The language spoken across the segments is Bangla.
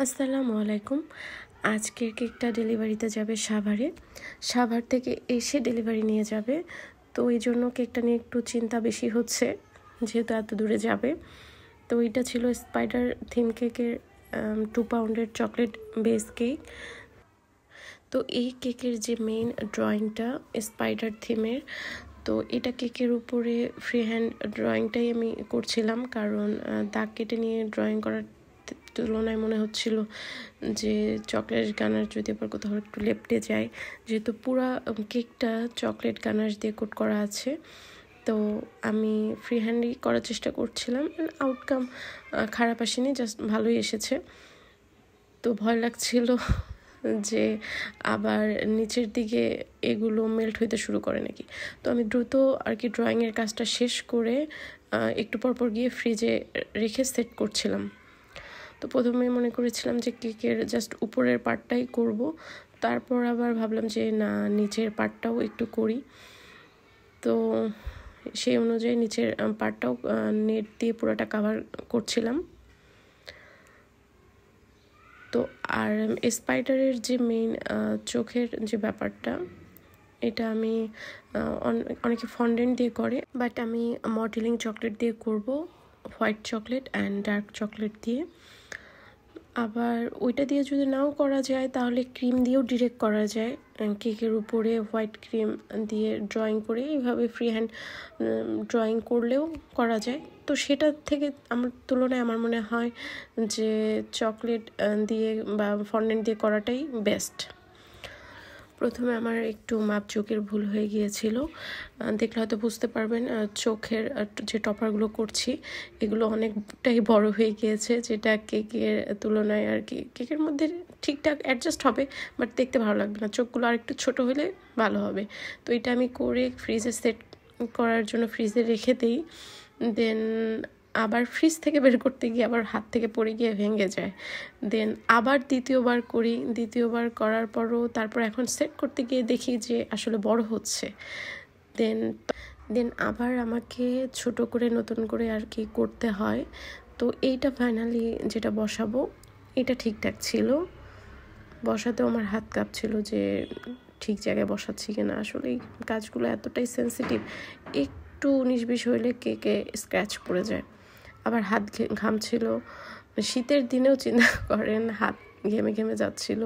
আসসালামু আলাইকুম। আজকের কেকটা ডেলিভারিতে যাবে সাভারে। সাভার থেকে এসে ডেলিভারি নিয়ে যাবে। তো এই জন্য কেকটা নিয়ে একটু চিন্তা বেশি হচ্ছে, যেহেতু এত দূরে যাবে। তো এটা ছিল স্পাইডার থিম কেকের 2 পাউন্ডের চকলেট বেস কেক। তো এই কেকের যে মেইন ড্রয়িংটা স্পাইডার থিমের, তো এটা কেকের উপরে ফ্রি হ্যান্ড ড্রয়িংটাই আমি করছিলাম, কারণ দাগ কেটে নিয়ে ড্রয়িং করার তুলনায় মনে হচ্ছিল যে চকলেট গানাশ যদি আবার কোথাও একটু লেপটে যায়, যেহেতু পুরা কেকটা চকলেট গানাশ দিয়ে কোট করা আছে। তো আমি ফ্রি হ্যান্ডই করার চেষ্টা করছিলাম, আউটকাম খারাপ আসেনি, জাস্ট ভালোই এসেছে। তো ভয় লাগছিল যে আবার নিচের দিকে এগুলো মেল্ট হইতে শুরু করে নাকি। তো আমি দ্রুত আর কি ড্রয়িংয়ের কাজটা শেষ করে একটু পরপর গিয়ে ফ্রিজে রেখে সেট করছিলাম। তো প্রথমে মনে করেছিলাম যে কেকের জাস্ট উপরের পার্টটাই করব, তারপর আবার ভাবলাম যে না, নিচের পার্টটাও একটু করি। তো সেই অনুযায়ী নিচের পার্টটাও নেট দিয়ে পুরোটা কাভার করছিলাম। তো আর স্পাইডারের যে মেইন চোখের যে ব্যাপারটা, এটা আমি অনেকে ফন্ডেন্ট দিয়ে করে, বাট আমি মডেলিং চকলেট দিয়ে করব, white chocolate and dark chocolate দিয়ে। আবার ওইটা দিয়ে যদি নাও করা যায় তাহলে ক্রিম দিয়েও ডিরেক্ট করা যায়, কেকের উপরে হোয়াইট ক্রিম দিয়ে ড্রয়িং করে এইভাবে ফ্রি হ্যান্ড ড্রয়িং করলেও করা যায়। তো সেটার থেকে আমার তুলনায় আমার মনে হয় যে চকলেট দিয়ে বা ফন্ডেন্ট দিয়ে করাটাই বেস্ট। প্রথমে আমার একটু মাপজোকের ভুল হয়ে গিয়েছিল, দেখলে হয়তো বুঝতে পারবেন। চোখের যে টপারগুলো করছি এগুলো অনেকটাই বড় হয়ে গিয়েছে, যেটা কেকের তুলনায় আর কি কেকের মধ্যে ঠিকঠাক অ্যাডজাস্ট হবে, বাট দেখতে ভালো লাগবে না। চোখগুলো আর একটু ছোটো হলে ভালো হবে। তো এটা আমি করে ফ্রিজে সেট করার জন্য ফ্রিজে রেখে দিই। দেন আবার ফ্রিজ থেকে বের করতে গিয়ে আবার হাত থেকে পড়ে গিয়ে ভেঙে যায়। দেন আবার দ্বিতীয়বার করি, দ্বিতীয়বার করার পরও তারপর এখন সেট করতে গিয়ে দেখি যে আসলে বড় হচ্ছে। দেন আবার আমাকে ছোট করে নতুন করে আর কি করতে হয়। তো এইটা ফাইনালি যেটা বসাবো এটা ঠিকঠাক ছিল, বসাতেও আমার হাত কাঁপছিল যে ঠিক জায়গায় বসাচ্ছি কিনা। আসলে এই কাজগুলো এতটাই সেন্সিটিভ, একটু 19-20 হইলে কেকে স্ক্র্যাচ পড়ে যায়। আবার হাত ঘামছিল, শীতের দিনেও চিন্তা করেন হাত ঘেমে ঘেমে যাচ্ছিল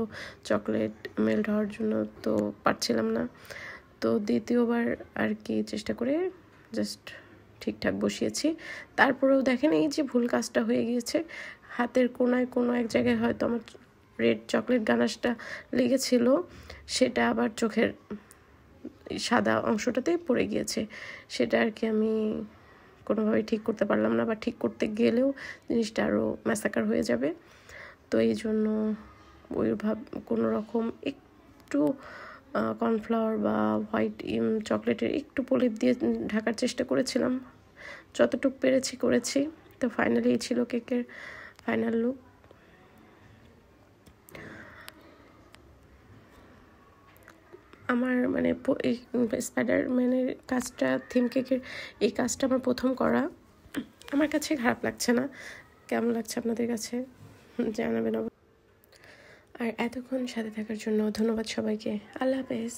চকলেট মেল্ট হওয়ার জন্য, তো পারছিলাম না। তো দ্বিতীয়বার আর কি চেষ্টা করে জাস্ট ঠিকঠাক বসিয়েছি। তারপরেও দেখেন এই যে ভুল কাজটা হয়ে গিয়েছে, হাতের কোনায় কোনো এক জায়গায় হয়তো আমার রেড চকলেট গানাশটা লেগেছিল, সেটা আবার চোখের সাদা অংশটাতে পড়ে গিয়েছে। সেটা আর কি আমি কোনোভাবেই ঠিক করতে পারলাম না, বা ঠিক করতে গেলেও জিনিসটা আরও ম্যাসাকার হয়ে যাবে। তো এই জন্য কোনো রকম একটু কর্নফ্লাওয়ার বা হোয়াইট চকলেটের একটু প্রলেপ দিয়ে ঢাকার চেষ্টা করেছিলাম, যতটুকু পেরেছি করেছি। তো ফাইনালি এই ছিল কেকের ফাইনাল লুক। আমার মানে এই স্পাইডারম্যানের কাজটা, থিম কেকের এই কাজটা আমার প্রথম করা। আমার কাছে খারাপ লাগছে না, কেমন লাগছে আপনাদের কাছে জানাবেন। আর এতক্ষণ সাথে থাকার জন্য ধন্যবাদ সবাইকে। আল্লাহ হাফেজ।